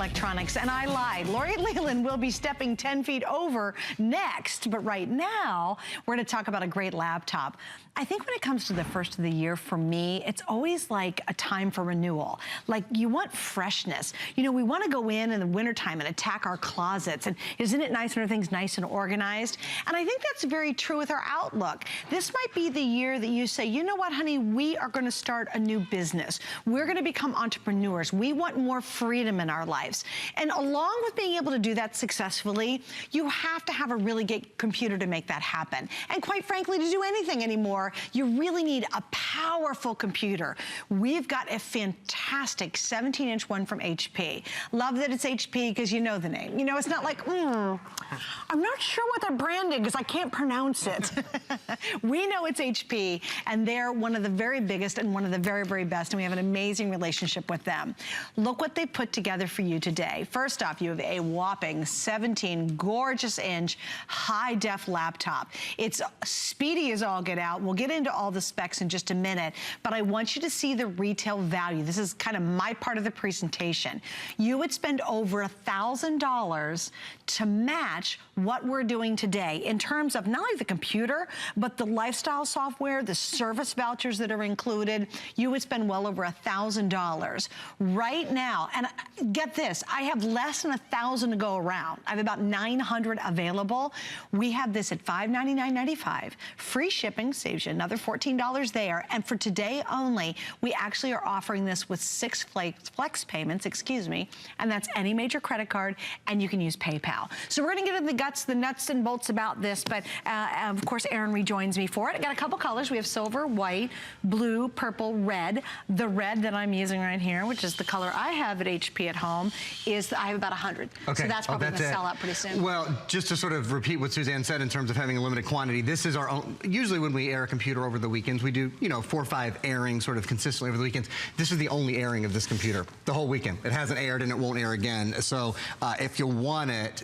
electronics, and I lied. Lori Leland will be stepping 10 feet over next, but right now, we're gonna talk about a great laptop. I think when it comes to the first of the year, for me, it's always like a time for renewal. Like, you want freshness. You know, we wanna go in the wintertime and attack our closets, and isn't it nice when everything's nice and organized? And I think that's very true with our outlook. This might be the year that you say, you know what, honey, we are gonna start a new business. We're gonna become entrepreneurs. We want more freedom in our lives. And along with being able to do that successfully, you have to have a really good computer to make that happen. And quite frankly, to do anything anymore, you really need a powerful computer. We've got a fantastic 17-inch one from HP. Love that it's HP because you know the name. You know, it's not like, I'm not sure what they're branding because I can't pronounce it. We know it's HP, and they're one of the very biggest and one of the very, very best, and we have an amazing relationship with them. Look what they put together for you today. First off, you have a whopping 17 gorgeous inch high-def laptop. It's speedy as all get out. We'll get into all the specs in just a minute, but I want you to see the retail value. This is kind of my part of the presentation. You would spend over $1,000 to match what we're doing today in terms of not only the computer, but the lifestyle software, the service vouchers that are included. You would spend well over $1,000 right now. And get this, I have less than 1,000 to go around. I have about 900 available. We have this at $599.95. Free shipping saves you another $14 there. And for today only, we actually are offering this with 6 flex payments, and that's any major credit card, and you can use PayPal. So we're gonna get into the guts, the nuts and bolts about this, but of course, Erin rejoins me for it. I got a couple colors. We have silver, white, blue, purple, red. The red that I'm using right here, which is the color I have at HP at home, is I have about 100. Okay. So that's probably gonna sell out pretty soon. Well, just to sort of repeat what Suzanne said in terms of having a limited quantity, this is our own, usually when we air a computer over the weekends, we do, you know, 4 or 5 airings sort of consistently over the weekends. This is the only airing of this computer the whole weekend. It hasn't aired and it won't air again. So if you want it,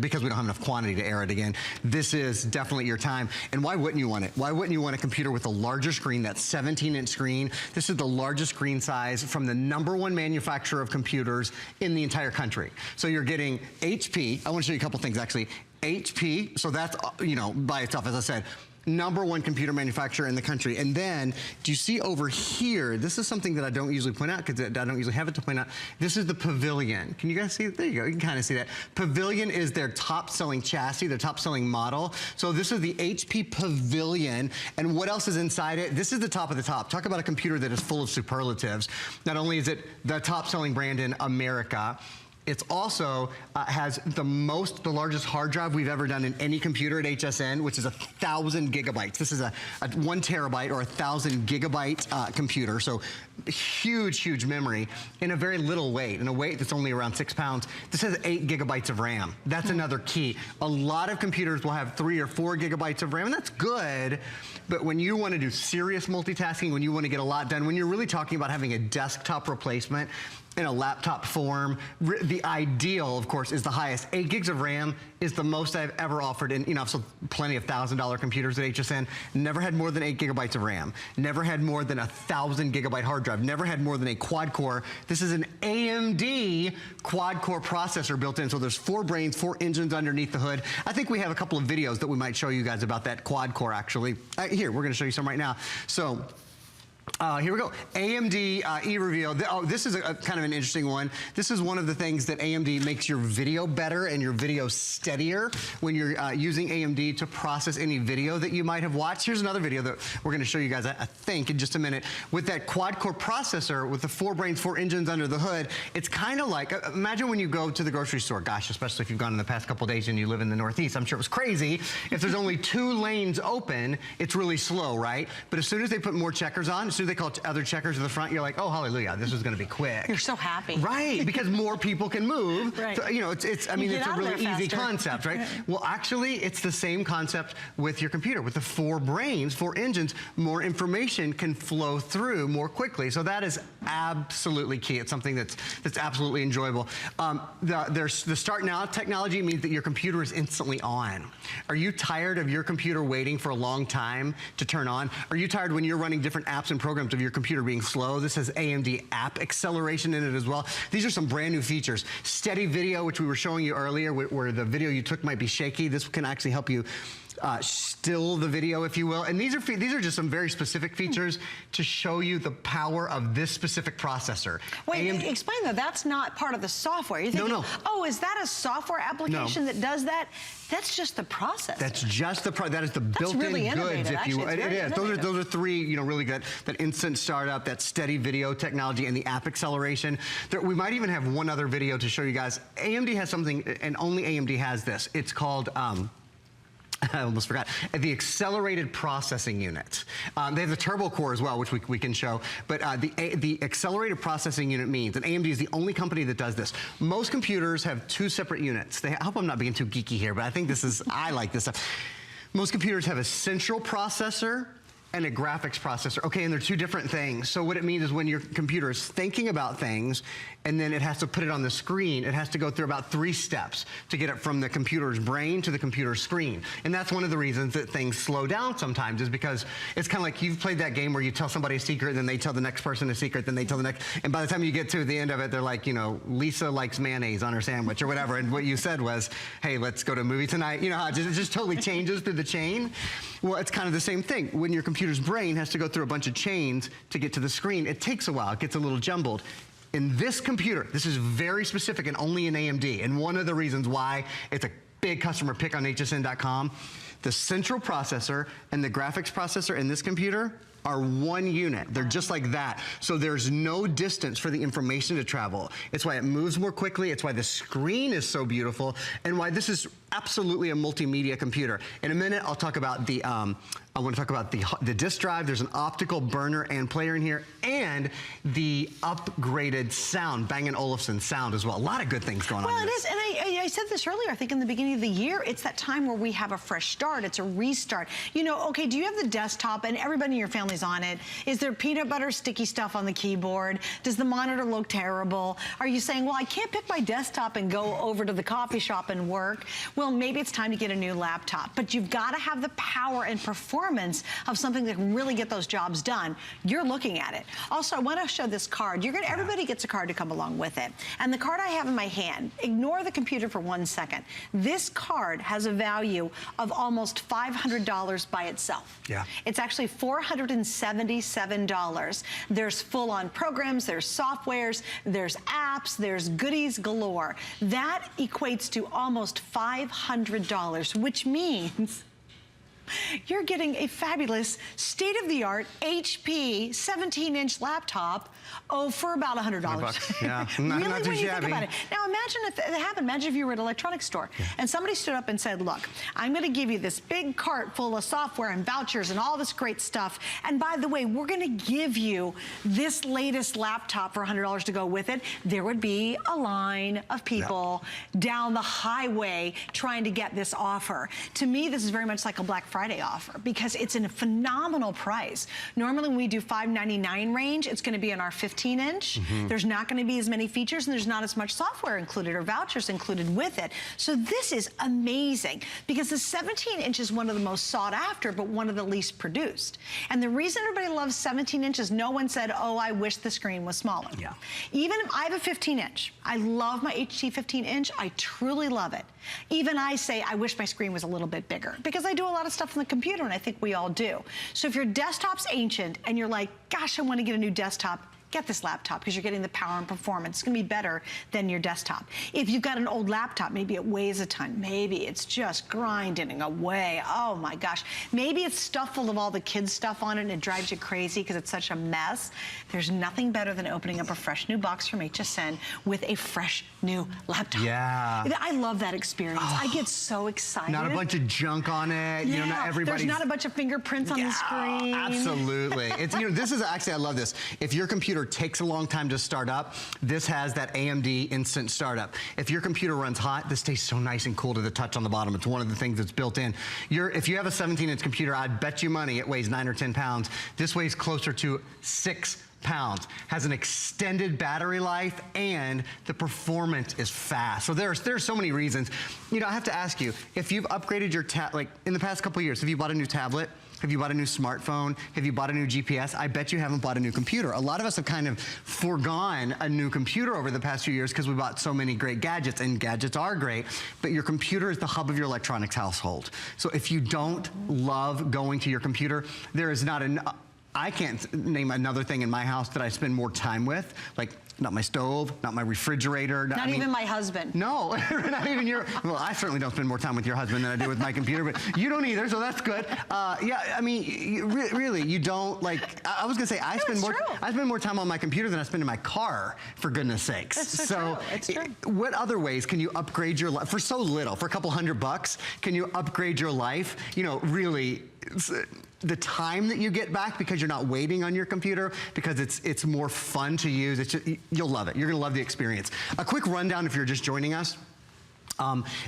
because we don't have enough quantity to air it again, this is definitely your time. And why wouldn't you want it? Why wouldn't you want a computer with a larger screen, that 17-inch screen? This is the largest screen size from the #1 manufacturer of computers in the entire country. So you're getting HP. I want to show you a couple things actually. HP, so that's, you know, by itself, as I said, #1 computer manufacturer in the country. And then, do you see over here, this is something that I don't usually point out because I don't usually have it to point out. This is the Pavilion. Can you guys see it? There you go, you can kind of see that. Pavilion is their top selling chassis, their top selling model. So this is the HP Pavilion. And what else is inside it? This is the top of the top. Talk about a computer that is full of superlatives. Not only is it the top selling brand in America, it's also has the largest hard drive we've ever done in any computer at HSN, which is 1,000 gigabytes. This is a 1 terabyte or 1,000 gigabyte computer. So huge, huge memory in a very little weight, in a weight that's only around 6 pounds. This has 8 gigabytes of RAM. That's another key. A lot of computers will have 3 or 4 gigabytes of RAM, and that's good. But when you want to do serious multitasking, when you want to get a lot done, when you're really talking about having a desktop replacement in a laptop form, the ideal, of course, is the highest. 8 gigs of RAM is the most I've ever offered in, you know, I've sold plenty of $1,000 computers at HSN. Never had more than 8 gigabytes of RAM. Never had more than 1,000 gigabyte hard drive. Never had more than a quad-core. This is an AMD quad-core processor built in, so there's 4 brains, 4 engines underneath the hood. I think we have a couple of videos that we might show you guys about that quad-core, actually. Here, we're gonna show you some right now. So, here we go. AMD e-reveal. Oh, this is a kind of an interesting one. This is one of the things that AMD makes your video better and your video steadier when you're using AMD to process any video that you might have watched. Here's another video that we're going to show you guys, I think, in just a minute. With that quad-core processor, with the 4 brains, 4 engines under the hood, it's kind of like, imagine when you go to the grocery store. Gosh, especially if you've gone in the past couple days and you live in the Northeast. I'm sure it was crazy. If there's only 2 lanes open, it's really slow, right? But as soon as they put more checkers on, as soon as they call other checkers to the front, you're like, oh, hallelujah, this is going to be quick. You're so happy. Right, because more people can move. Right. So, you know, I mean, it's a really easy concept, right? Well, actually, it's the same concept with your computer. With the 4 brains, 4 engines, more information can flow through more quickly. So that is absolutely key. It's something that's absolutely enjoyable. The Start Now technology means that your computer is instantly on. Are you tired of your computer waiting for a long time to turn on? Are you tired when you're running different apps and programs of your computer being slow? This has AMD app acceleration in it as well. These are some brand new features. Steady video, which we were showing you earlier, where the video you took might be shaky. This can actually help you still the video, if you will. And these are just some very specific features to show you the power of this specific processor. Wait, explain though, that's not part of the software. You're thinking, oh, is that a software application that does that? That's just the processor. That's just that is the built-in really goods, if you will. It is. Those are three, really good. That instant startup, that steady video technology, and the app acceleration. We might even have one other video to show you guys. AMD has something, and only AMD has this. It's called I almost forgot. The accelerated processing unit. They have the turbo core as well, which we can show. But the accelerated processing unit means, and AMD is the only company that does this. Most computers have two separate units. I hope I'm not being too geeky here, but I think I like this stuff. Most computers have a central processor and a graphics processor. Okay, and they're two different things. So what it means is when your computer is thinking about things and then it has to put it on the screen, it has to go through about 3 steps to get it from the computer's brain to the computer's screen. And that's one of the reasons that things slow down sometimes, is because it's kind of like you've played that game where you tell somebody a secret, then they tell the next person a secret, then they tell the next, and by the time you get to the end of it, they're like, Lisa likes mayonnaise on her sandwich or whatever, and what you said was, hey, let's go to a movie tonight. You know how it just totally changes through the chain? Well, it's kind of the same thing. When your computer's brain has to go through a bunch of chains to get to the screen, it takes a while, it gets a little jumbled. In this computer, this is very specific and only in AMD, and one of the reasons why it's a big customer pick on hsn.com, the central processor and the graphics processor in this computer are one unit. They're just like that. So there's no distance for the information to travel. It's why it moves more quickly. It's why the screen is so beautiful, and why this is absolutely a multimedia computer. In a minute, I'll talk about I want to talk about the disk drive. There's an optical burner and player in here, and the upgraded sound, Bang & Olufsen sound as well. A lot of good things going on. Well, it is, and I said this earlier, I think in the beginning of the year, it's that time where we have a fresh start. It's a restart. Okay, do you have the desktop and everybody in your family's on it? Is there peanut butter sticky stuff on the keyboard? Does the monitor look terrible? Are you saying, well, I can't pick my desktop and go over to the coffee shop and work? Well, maybe it's time to get a new laptop, but you've got to have the power and performance of something that can really get those jobs done. You're looking at it. Also, I want to show this card. Everybody gets a card to come along with it. And the card I have in my hand, ignore the computer for 1 second. This card has a value of almost $500 by itself. Yeah. It's actually $477. There's full-on programs, there's softwares, there's apps, there's goodies galore. That equates to almost $500, which means you're getting a fabulous state-of-the-art HP 17-inch laptop, for about $100. Yeah, really, not too when you shabby. think about it. Now, imagine if it happened. Imagine if you were at an electronics store and somebody stood up and said, look, I'm going to give you this big cart full of software and vouchers and all this great stuff. And by the way, we're going to give you this latest laptop for $100 to go with it. There would be a line of people down the highway trying to get this offer. To me, this is very much like a Black Friday offer because it's in a phenomenal price. Normally, when we do $599 range, it's going to be in our 15-inch. There's not going to be as many features, and there's not as much software included or vouchers included with it. So this is amazing because the 17-inch is one of the most sought after, but one of the least produced. And the reason everybody loves 17 inches, no one said, oh, I wish the screen was smaller. Yeah. Even if I have a 15-inch, I love my HP 15-inch. I truly love it. Even I say, I wish my screen was a little bit bigger because I do a lot of stuff on the computer, and I think we all do. So if your desktop's ancient and you're like, gosh, I want to get a new desktop, get this laptop because you're getting the power and performance. It's going to be better than your desktop. If you've got an old laptop, maybe it weighs a ton. Maybe it's just grinding away. Oh my gosh. Maybe it's stuffed full of all the kids' stuff on it and it drives you crazy because it's such a mess. There's nothing better than opening up a fresh new box from HSN with a fresh new laptop. Yeah. I love that experience. I get so excited. Not a bunch of junk on it. Yeah. Not everybody's... There's not a bunch of fingerprints on the screen. Absolutely. It's, this is actually, I love this. If your computer computer takes a long time to start up, this has that AMD instant startup. If your computer runs hot, this stays so nice and cool to the touch on the bottom. It's one of the things that's built in. If you have a 17-inch computer, I'd bet you money it weighs 9 or 10 pounds. This weighs closer to 6 pounds, has an extended battery life, and the performance is fast. So there's so many reasons. You know, I have to ask you, if you've upgraded your like in the past couple of years, have you bought a new tablet? Have you bought a new smartphone? Have you bought a new GPS? I bet you haven't bought a new computer. A lot of us have kind of foregone a new computer over the past few years because we bought so many great gadgets, and gadgets are great, but your computer is the hub of your electronics household. So if you don't love going to your computer, there is not I can't name another thing in my house that I spend more time with, like not my stove, not my refrigerator. Not even my husband. No, not even your, well, I certainly don't spend more time with your husband than I do with my computer, but you don't either, so that's good. Yeah, I mean, really, you don't, like, I was gonna say, I spend more time on my computer than I spend in my car, for goodness sakes. That's so true. It's true. What other ways can you upgrade your life, for so little, for a couple $100, can you upgrade your life? You know, really, the time that you get back because you're not waiting on your computer, because it's more fun to use. It's just, you'll love it. You're gonna love the experience. A quick rundown if you're just joining us.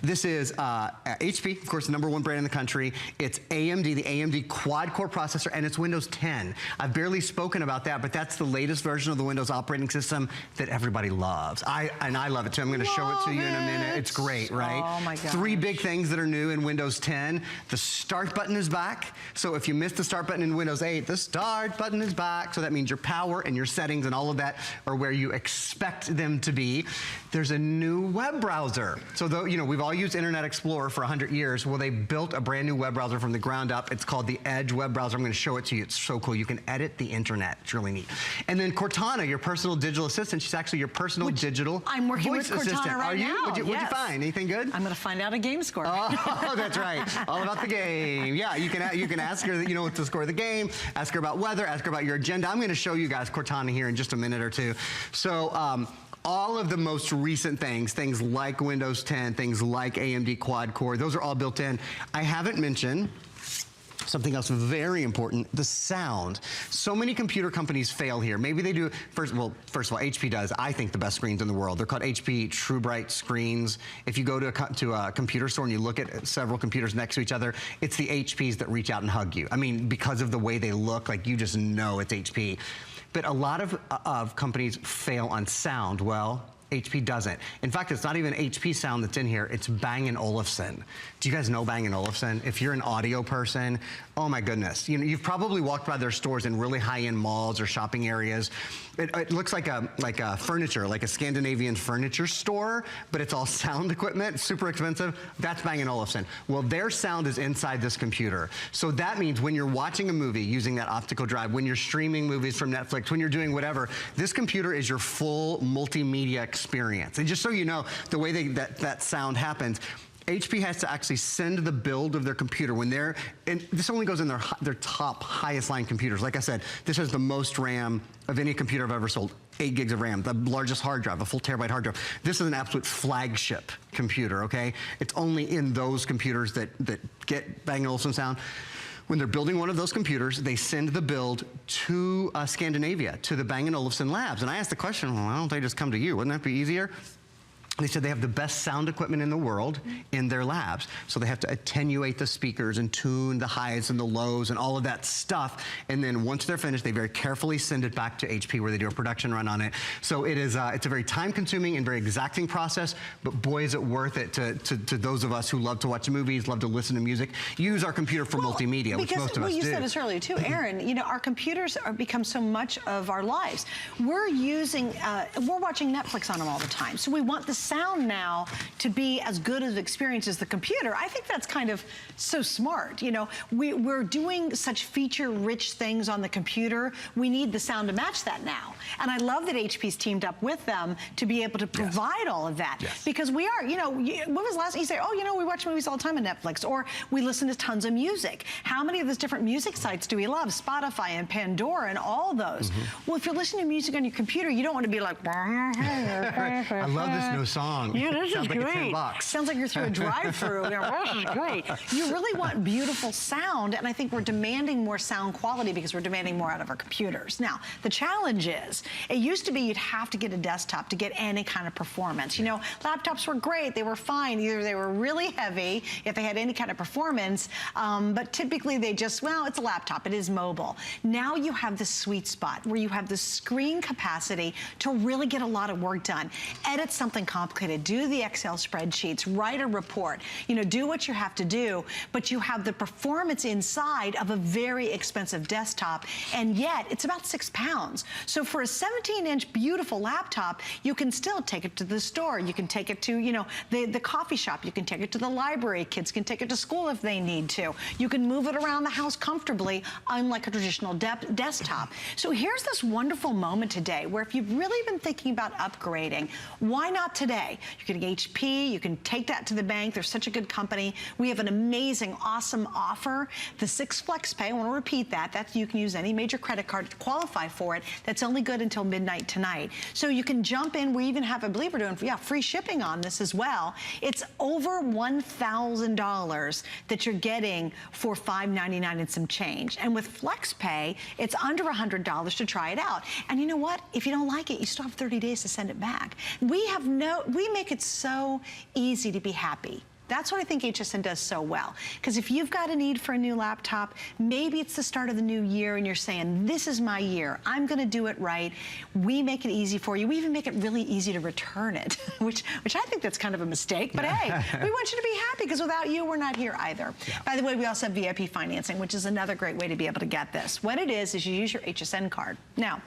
This is HP, of course, the #1 brand in the country. It's AMD, the AMD quad-core processor, and it's Windows 10. I've barely spoken about that, but that's the latest version of the Windows operating system that everybody loves. And I love it too. I'm gonna show it to you in a minute. It's great, right? Oh my gosh. 3 big things that are new in Windows 10. The start button is back. So if you missed the start button in Windows 8, the start button is back. So that means your power and your settings and all of that are where you expect them to be. There's a new web browser. So you know, we've all used Internet Explorer for 100 years. Well, they built a brand new web browser from the ground up. It's called the Edge web browser. I'm going to show it to you. It's so cool. You can edit the internet. It's really neat. And then Cortana, your personal digital assistant. She's actually your personal digital I'm working voice with Cortana assistant. right Are you? now. What'd you find? Anything good? I'm going to find out a game score. Oh, that's right. All about the game. Yeah, you can ask her, you know, what the score of the game. Ask her about weather. Ask her about your agenda. I'm going to show you guys Cortana here in just a minute or two. So. All of the most recent things like Windows 10, things like AMD quad-core, those are all built in. I haven't mentioned something else very important, the sound. So many computer companies fail here. Maybe they do, first of all, HP does, I think, the best screens in the world. They're called HP True Bright screens. If you go to a computer store and you look at several computers next to each other, it's the HPs that reach out and hug you. I mean, because of the way they look, like you just know it's HP. But a lot of companies fail on sound. Well, HP doesn't. In fact, it's not even HP sound that's in here, it's Bang & Olufsen. Do you guys know Bang & Olufsen? If you're an audio person, oh my goodness. You know, you've probably walked by their stores in really high-end malls or shopping areas. It looks like a furniture, like a Scandinavian furniture store, but it's all sound equipment, super expensive. That's Bang & Olufsen. Well, their sound is inside this computer. So that means when you're watching a movie using that optical drive, when you're streaming movies from Netflix, when you're doing whatever, this computer is your full multimedia experience. And just so you know, the way that sound happens, HP has to actually send the build of their computer when they're, and this only goes in their top highest line computers. Like I said, this has the most RAM of any computer I've ever sold. 8 gigs of RAM, the largest hard drive, a full terabyte hard drive. This is an absolute flagship computer, okay? It's only in those computers that get Bang & Olufsen sound. When they're building one of those computers, they send the build to Scandinavia, to the Bang & Olufsen labs. And I asked the question, well, why don't they just come to you? Wouldn't that be easier? They said they have the best sound equipment in the world in their labs. So they have to attenuate the speakers and tune the highs and the lows and all of that stuff. And then once they're finished, they very carefully send it back to HP where they do a production run on it. So it is, it's a very time-consuming and very exacting process, but boy, is it worth it to those of us who love to watch movies, love to listen to music, use our computer for multimedia, which most of us do. You said this earlier too, Aaron, you know, our computers become so much of our lives. We're watching Netflix on them all the time. So we want the sound now to be as good of an experience as the computer. I think that's kind of so smart. You know, we're doing such feature-rich things on the computer. We need the sound to match that now. And I love that HP's teamed up with them to be able to provide all of that. Yes. Because we are, you know, when was the last time you say, oh, you know, we watch movies all the time on Netflix, or we listen to tons of music. How many of those different music sites do we love? Spotify and Pandora and all those. Well, if you're listening to music on your computer, you don't want to be like, I love this song. Yeah, this Sounds is like great. $10. Sounds like you're through a drive-through. Yeah, this is great. You really want beautiful sound, and I think we're demanding more sound quality because we're demanding more out of our computers. Now, the challenge is, it used to be you'd have to get a desktop to get any kind of performance. You know, laptops were great, they were fine. Either they were really heavy, if they had any kind of performance, but typically they just, well, it's a laptop, it is mobile. Now you have this sweet spot where you have the screen capacity to really get a lot of work done. Edit something complicated, do the Excel spreadsheets, write a report, you know, do what you have to do, but you have the performance inside of a very expensive desktop, and yet it's about 6 pounds. So for a 17-inch beautiful laptop, you can still take it to the store, you can take it to, you know, the coffee shop, you can take it to the library, kids can take it to school if they need to. You can move it around the house comfortably, unlike a traditional desktop. So here's this wonderful moment today where if you've really been thinking about upgrading, why not today? You're getting HP, you can take that to the bank, they're such a good company. We have an amazing, awesome offer. The 6 Flex Pay, I want to repeat that, you can use any major credit card to qualify for it. That's only good until midnight tonight. So you can jump in, we even have, I believe we're doing, free shipping on this as well. It's over $1,000 that you're getting for $599 and some change. And with Flex Pay, it's under $100 to try it out. And you know what? If you don't like it, you still have 30 days to send it back. We make it so easy to be happy. That's what I think HSN does so well. Because if you've got a need for a new laptop, maybe it's the start of the new year and you're saying, this is my year, I'm gonna do it right. We make it easy for you. We even make it really easy to return it, which I think that's kind of a mistake, but hey, we want you to be happy because without you, we're not here either. Yeah. By the way, we also have VIP financing, which is another great way to be able to get this. What it is you use your HSN card. Now,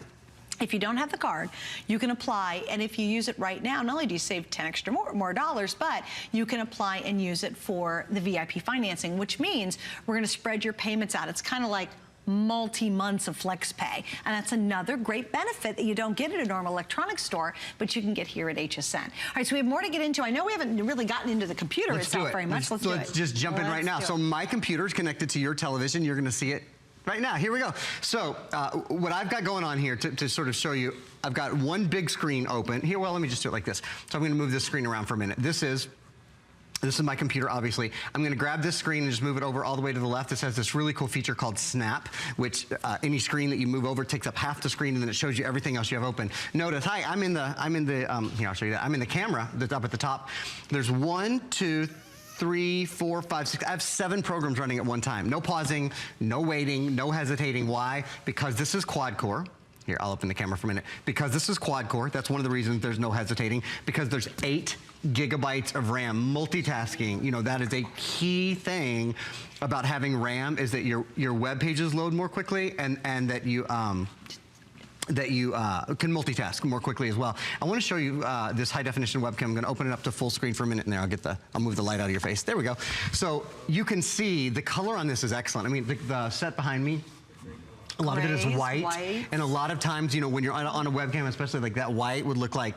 if you don't have the card, you can apply, and if you use it right now, not only do you save 10 extra more dollars, but you can apply and use it for the VIP financing, which means we're gonna spread your payments out. It's kind of like multi-months of flex pay, and that's another great benefit that you don't get at a normal electronics store, but you can get here at HSN. All right, so we have more to get into. I know we haven't really gotten into the computer itself very much. Let's just jump in right now. So my computer is connected to your television. You're gonna see it right now. Here we go. So what I've got going on here to sort of show you, I've got one big screen open. Here, well, let me just do it like this. So I'm gonna move this screen around for a minute. This is my computer, obviously. I'm gonna grab this screen and just move it over all the way to the left. This has this really cool feature called Snap, which any screen that you move over takes up half the screen, and then it shows you everything else you have open. Notice, hi, I'm in the here, I'll show you that. I'm in the camera that's up at the top. There's 1, 2, 3, 4, 5, 6. I have 7 programs running at one time. No pausing, no waiting, no hesitating. Why? Because this is QuadCore. Here, I'll open the camera for a minute. Because this is QuadCore, that's one of the reasons there's no hesitating. Because there's 8 gigabytes of RAM. Multitasking, you know, that is a key thing about having RAM, is that your web pages load more quickly, and that you can multitask more quickly as well. I want to show you this high definition webcam. I'm going to open it up to full screen for a minute, and there I'll move the light out of your face. There we go. So you can see the color on this is excellent. I mean, the set behind me, a lot of it is white, and a lot of times, you know, when you're on a webcam, especially like that, white would look like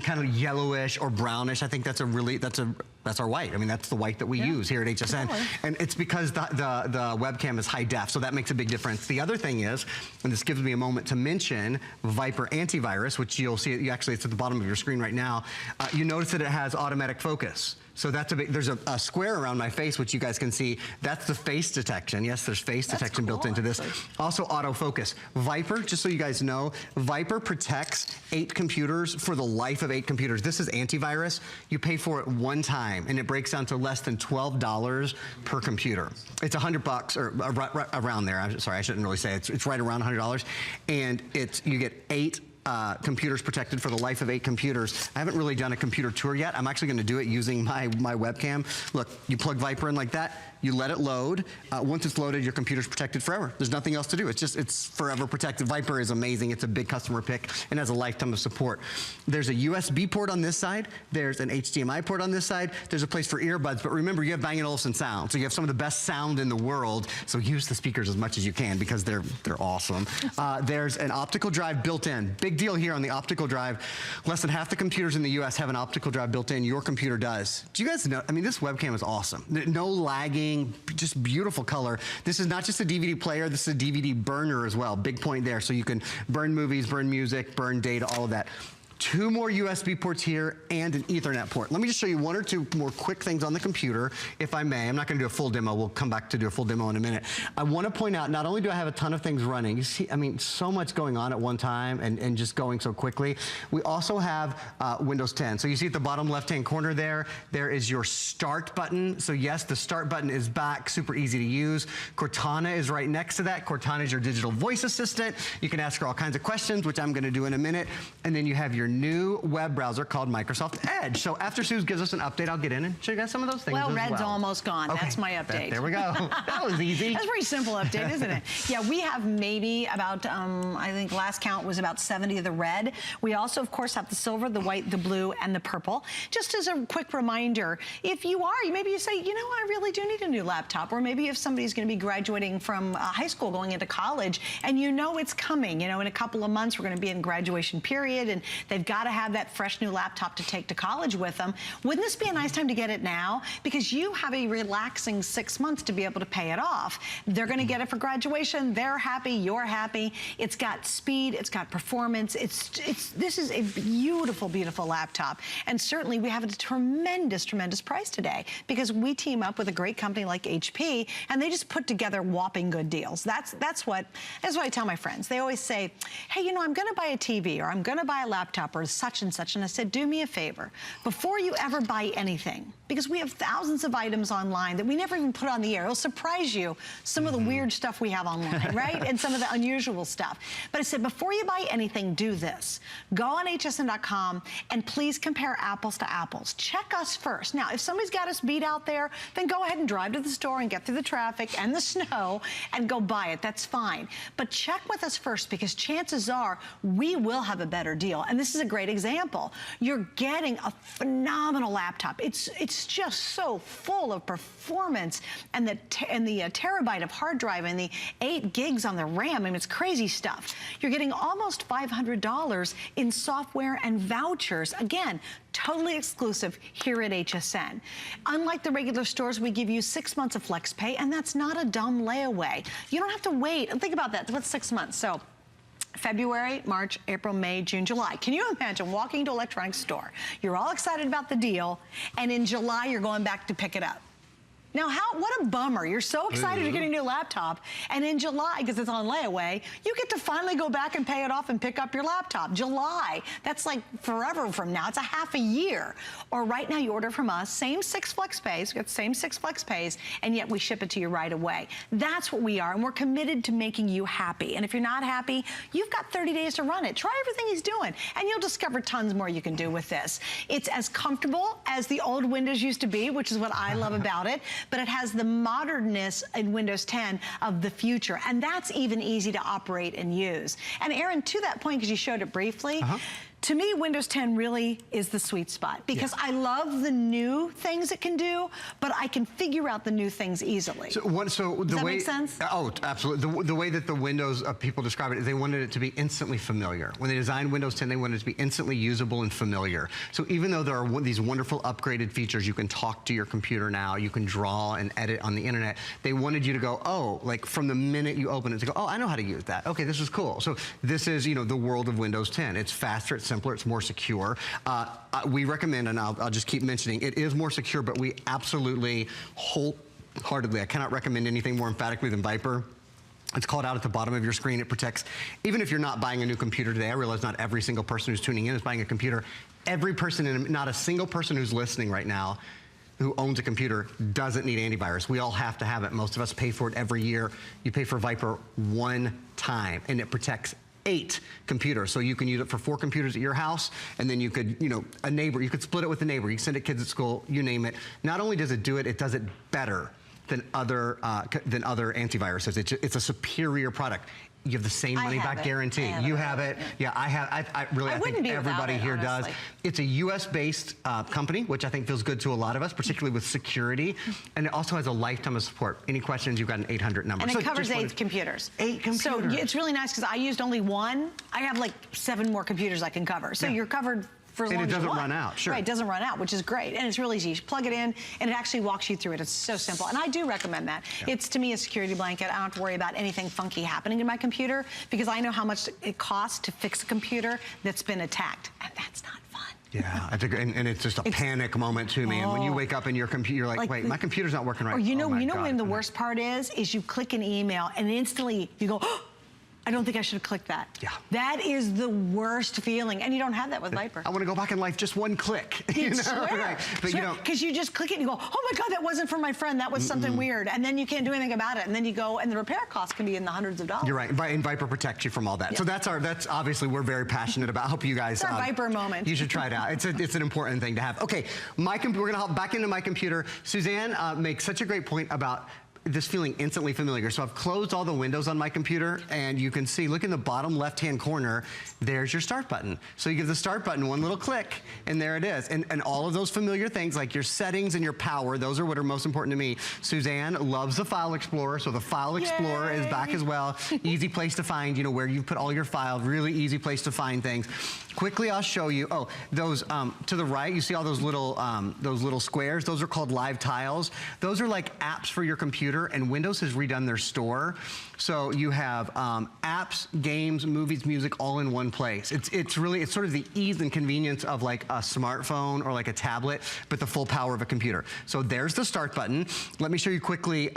kind of yellowish or brownish. I think that's our white. I mean, that's the white that we use here at HSN. Totally. And it's because the webcam is high def, so that makes a big difference. The other thing is, and this gives me a moment to mention, Viper antivirus, which you'll see, actually it's at the bottom of your screen right now. You notice that it has automatic focus. So that's there's a square around my face, which you guys can see. That's the face detection. Yes, there's face detection built into this. Also autofocus. Viper, just so you guys know, Viper protects 8 computers for the life of 8 computers. This is antivirus. You pay for it one time, and it breaks down to less than $12 per computer. It's $100 or right around there. I'm sorry, I shouldn't really say it. It's right around $100, and you get 8 computers protected for the life of 8 computers. I haven't really done a computer tour yet. I'm actually going to do it using my webcam. Look, you plug Viper in like that, you let it load. Once it's loaded, your computer's protected forever. There's nothing else to do. It's forever protected. Viper is amazing. It's a big customer pick and has a lifetime of support. There's a USB port on this side. There's an HDMI port on this side. There's a place for earbuds, but remember, you have Bang & Olufsen sound, so you have some of the best sound in the world, so use the speakers as much as you can because they're awesome. There's an optical drive built in. Big deal here on the optical drive. Less than half the computers in the US have an optical drive built in. Your computer does. Do you guys know? I mean, this webcam is awesome. No lagging, just beautiful color. This is not just a DVD player, this is a DVD burner as well. Big point there. So you can burn movies, burn music, burn data, all of that. 2 more USB ports here and an Ethernet port. Let me just show you 1 or 2 more quick things on the computer, if I may. I'm not gonna do a full demo. We'll come back to do a full demo in a minute. I wanna point out, not only do I have a ton of things running, you see, I mean, so much going on at one time and just going so quickly. We also have Windows 10. So you see at the bottom left-hand corner there is your start button. So yes, the start button is back, super easy to use. Cortana is right next to that. Cortana is your digital voice assistant. You can ask her all kinds of questions, which I'm gonna do in a minute. And then you have your new web browser called Microsoft Edge. So after Sue gives us an update, I'll get in and show you guys some of those things. Well, Red's almost gone. Okay. That's my update. There we go. That was easy. That's a pretty simple update, isn't it? Yeah, we have maybe about, I think last count was about 70 of the red. We also, of course, have the silver, the white, the blue, and the purple. Just as a quick reminder, if you are, maybe you say, you know, I really do need a new laptop, or maybe if somebody's going to be graduating from high school going into college, and you know it's coming, you know, in a couple of months we're going to be in graduation period, and they've got to have that fresh new laptop to take to college with them. Wouldn't this be a nice time to get it now? Because you have a relaxing 6 months to be able to pay it off. They're going to get it for graduation. They're happy. You're happy. It's got speed. It's got performance. This is a beautiful, beautiful laptop. And certainly we have a tremendous, tremendous price today because we team up with a great company like HP, and they just put together whopping good deals. That's what I tell my friends. They always say, hey, you know, I'm going to buy a TV, or I'm going to buy a laptop, or such and such. And I said, do me a favor. Before you ever buy anything, because we have thousands of items online that we never even put on the air. It'll surprise you, some of the weird stuff we have online, right? And some of the unusual stuff. But I said, before you buy anything, do this. Go on hsn.com and please compare apples to apples. Check us first. Now, if somebody's got us beat out there, then go ahead and drive to the store and get through the traffic and the snow and go buy it. That's fine. But check with us first, because chances are we will have a better deal. And this is a great example. You're getting a phenomenal laptop. It's just so full of performance, and the terabyte of hard drive and the 8 gigs on the RAM. I mean, it's crazy stuff. You're getting almost $500 in software and vouchers. Again, totally exclusive here at HSN. Unlike the regular stores, we give you 6 months of flex pay, and that's not a dumb layaway. You don't have to wait. And think about that. What's 6 months? So February, March, April, May, June, July. Can you imagine walking to an electronics store? You're all excited about the deal, and in July, you're going back to pick it up. Now, what a bummer. You're so excited you're getting a new laptop, and in July, because it's on layaway, you get to finally go back and pay it off and pick up your laptop. July, that's like forever from now. It's a half a year. Or right now, you order from us, same 6 flex pays, we got the same 6 flex pays, and yet we ship it to you right away. That's what we are, and we're committed to making you happy. And if you're not happy, you've got 30 days to run it. Try everything he's doing, and you'll discover tons more you can do with this. It's as comfortable as the old Windows used to be, which is what I love about it. But it has the modernness in Windows 10 of the future, and that's even easy to operate and use. And Aaron, to that point, because you showed it briefly, to me, Windows 10 really is the sweet spot, because I love the new things it can do, but I can figure out the new things easily. So Does that make sense? Oh, absolutely. The way that the Windows people describe it is they wanted it to be instantly familiar. When they designed Windows 10, they wanted it to be instantly usable and familiar. So even though there are these wonderful upgraded features, you can talk to your computer now, you can draw and edit on the internet, they wanted you to go, oh, like from the minute you open it, to go, oh, I know how to use that. Okay, this is cool. So this is, you know, the world of Windows 10. It's faster, it's simpler, it's more secure. We recommend, and I'll just keep mentioning, it is more secure, but we absolutely wholeheartedly, I cannot recommend anything more emphatically than Viper. It's called out at the bottom of your screen. It protects, even if you're not buying a new computer today, I realize not every single person who's tuning in is buying a computer. Every person, not a single person who's listening right now who owns a computer doesn't need antivirus. We all have to have it. Most of us pay for it every year. You pay for Viper one time, and it protects 8 computers. So you can use it for 4 computers at your house, and then you could, you know, a neighbor, you could split it with a neighbor. You can send it kids at school, you name it. Not only does it do it, it does it better than other antiviruses. It's a superior product. You have the same money back guarantee. You have it. Yeah, I think everybody here does. It's a US-based company, which I think feels good to a lot of us, particularly with security. And it also has a lifetime of support. Any questions, you've got an 800 number. And it covers 8 computers. 8 computers. So it's really nice because I used only 1. I have like 7 more computers I can cover. So you're covered for as long as you want. And it doesn't run out, sure. Right, it doesn't run out, which is great. And it's really easy. You plug it in, and it actually walks you through it. It's so simple. And I do recommend that. Yeah. It's, to me, a security blanket. I don't have to worry about anything funky happening in my computer because I know how much it costs to fix a computer that's been attacked. And that's not fun. Yeah, I think, and it's just a panic moment too, man. When you wake up in your computer, you're like, wait, my computer's not working right. Or you know when the worst part is you click an email and instantly you go, oh, I don't think I should have clicked that. Yeah. That is the worst feeling, and you don't have that with Viper. I want to go back in life just one click. You know? Right. But you don't. Because you just click it and you go, oh my God, that wasn't for my friend. That was something weird. And then you can't do anything about it. And then you go, and the repair costs can be in the hundreds of dollars. You're right. And Viper protects you from all that. Yeah. So that's obviously we're very passionate about. I hope you guys. It's our Viper moment. You should try it out. It's an important thing to have. Okay, we're going to hop back into my computer. Suzanne makes such a great point about this feeling instantly familiar. So I've closed all the windows on my computer, and you can see, look in the bottom left-hand corner, there's your start button. So you give the start button one little click, and there it is. And all of those familiar things, like your settings and your power, those are what are most important to me. Suzanne loves the File Explorer, so the File Explorer is back as well. Easy place to find, where you've put all your files, really easy place to find things. Quickly, I'll show you, those, to the right, you see all those little squares? Those are called live tiles. Those are like apps for your computer, and Windows has redone their store. So you have apps, games, movies, music, all in one place. It's sort of the ease and convenience of like a smartphone or like a tablet, but the full power of a computer. So there's the start button. Let me show you quickly,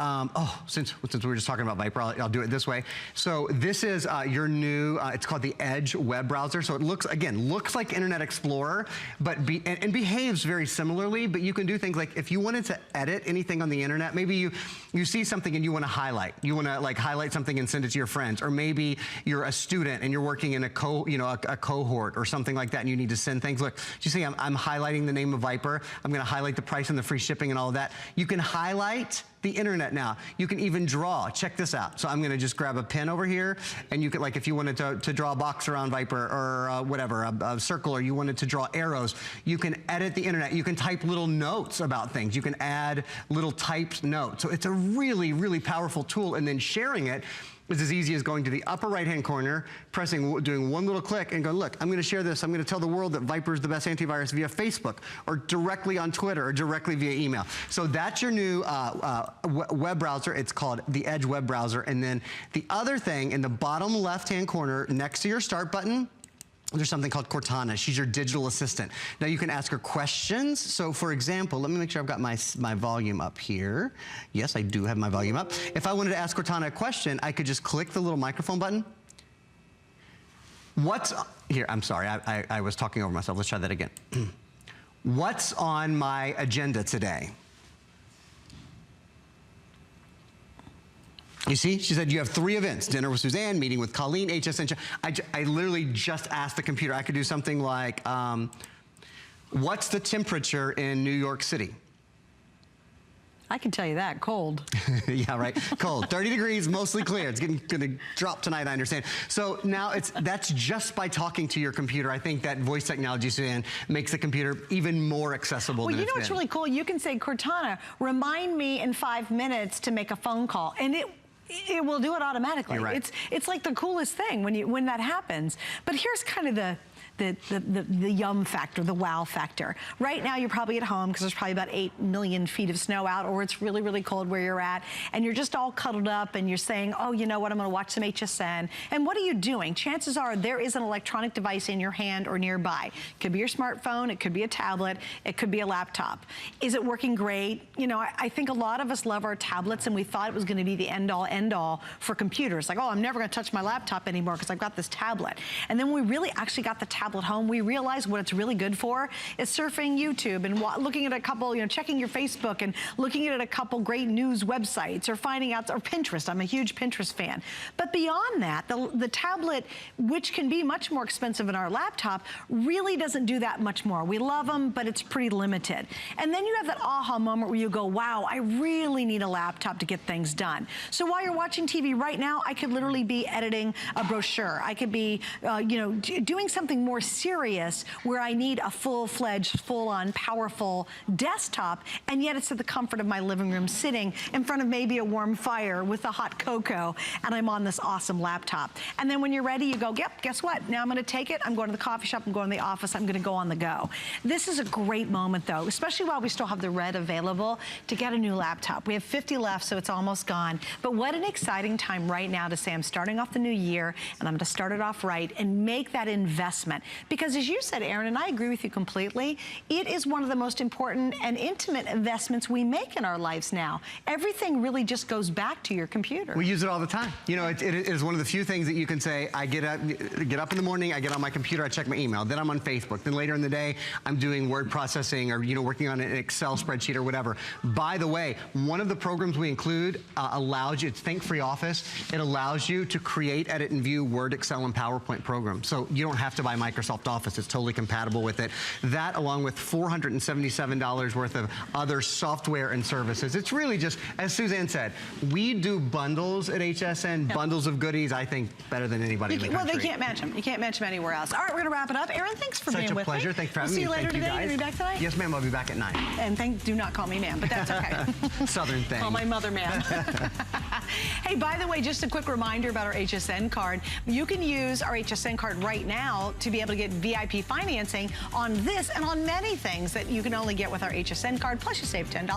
since we were just talking about Viper, I'll do it this way. So this is your new, it's called the Edge web browser. So it looks like Internet Explorer, but behaves very similarly, but you can do things like if you wanted to edit anything on the internet, maybe you see something and you want to highlight. You want to like highlight something and send it to your friends, or maybe you're a student and you're working in a cohort or something like that, and you need to send things. Look, you see, I'm highlighting the name of Viper. I'm going to highlight the price and the free shipping and all of that. You can highlight the internet now. You can even draw. Check this out. So I'm going to just grab a pen over here, and you could, like, if you wanted to draw a box around Viper or whatever, a circle, or you wanted to draw arrows, you can edit the internet. You can type little notes about things. You can add little typed notes. So it's a really, really powerful tool, and then sharing it is as easy as going to the upper right-hand corner, doing one little click, and go, look, I'm going to share this. I'm going to tell the world that Viper is the best antivirus via Facebook, or directly on Twitter, or directly via email. So that's your new web browser. It's called the Edge web browser. And then the other thing in the bottom left-hand corner, next to your start button, there's something called Cortana. She's your digital assistant. Now you can ask her questions. So for example, let me make sure I've got my volume up here. Yes, I do have my volume up. If I wanted to ask Cortana a question, I could just click the little microphone button. Here, I'm sorry, I was talking over myself. Let's try that again. What's on my agenda today? You see, she said you have 3 events: dinner with Suzanne, meeting with Colleen, HSN. I literally just asked the computer. I could do something like, what's the temperature in New York City? I can tell you that, cold. Yeah, right, cold. 30 degrees, mostly clear. It's gonna drop tonight, I understand. So now that's just by talking to your computer. I think that voice technology, Suzanne, makes the computer even more accessible than it's been. Well, you know what's really cool? You can say, Cortana, remind me in 5 minutes to make a phone call, and it will do it automatically. You're right. It's like the coolest thing when that happens. But here's kind of the yum factor, the wow factor. Right now you're probably at home because there's probably about 8 million feet of snow out, or it's really, really cold where you're at, and you're just all cuddled up and you're saying, oh, you know what, I'm gonna watch some HSN. And what are you doing? Chances are there is an electronic device in your hand or nearby. It could be your smartphone, it could be a tablet, it could be a laptop. Is it working great? You know, I think a lot of us love our tablets, and we thought it was gonna be the end all for computers. Like, oh, I'm never gonna touch my laptop anymore because I've got this tablet. And then we really actually got the tablet home, we realized what it's really good for is surfing YouTube and looking at a couple, checking your Facebook and looking at a couple great news websites, or finding out, or Pinterest. I'm a huge Pinterest fan. But beyond that, the tablet, which can be much more expensive than our laptop, really doesn't do that much more. We love them, but it's pretty limited. And then you have that aha moment where you go, wow, I really need a laptop to get things done. So while you're watching TV right now, I could literally be editing a brochure. I could be, doing something more more serious, where I need a full-fledged, full-on, powerful desktop, and yet it's at the comfort of my living room, sitting in front of maybe a warm fire with a hot cocoa, and I'm on this awesome laptop. And then when you're ready, you go, yep, guess what? Now I'm gonna take it, I'm going to the coffee shop, I'm going to the office, I'm gonna go on the go. This is a great moment though, especially while we still have the red available, to get a new laptop. We have 50 left, so it's almost gone. But what an exciting time right now to say I'm starting off the new year, and I'm gonna start it off right and make that investment. Because as you said, Aaron, and I agree with you completely, it is one of the most important and intimate investments we make in our lives now. Everything really just goes back to your computer. We use it all the time. You know, it is one of the few things that you can say, I get up in the morning, I get on my computer, I check my email, then I'm on Facebook, then later in the day, I'm doing word processing or, you know, working on an Excel spreadsheet or whatever. By the way, one of the programs we include allows you, it's Think Free Office, it allows you to create, edit, and view Word, Excel, and PowerPoint programs. So you don't have to buy Microsoft Office, it's totally compatible with it. That, along with $477 worth of other software and services. It's really just, as Suzanne said, we do bundles at HSN, bundles of goodies, I think, better than anybody in the country. Well, they can't match them. You can't match them anywhere else. All right, we're gonna wrap it up. Aaron, thanks for being with me. Such a pleasure. Thanks for having me. See you later today. Guys. You'll be back tonight? Yes, ma'am. I'll be back at 9. And do not call me ma'am, but that's okay. Southern thing. Call my mother ma'am. Hey, by the way, just a quick reminder about our HSN card. You can use our HSN card right now to be able to get VIP financing on this and on many things that you can only get with our HSN card. Plus, you save $10.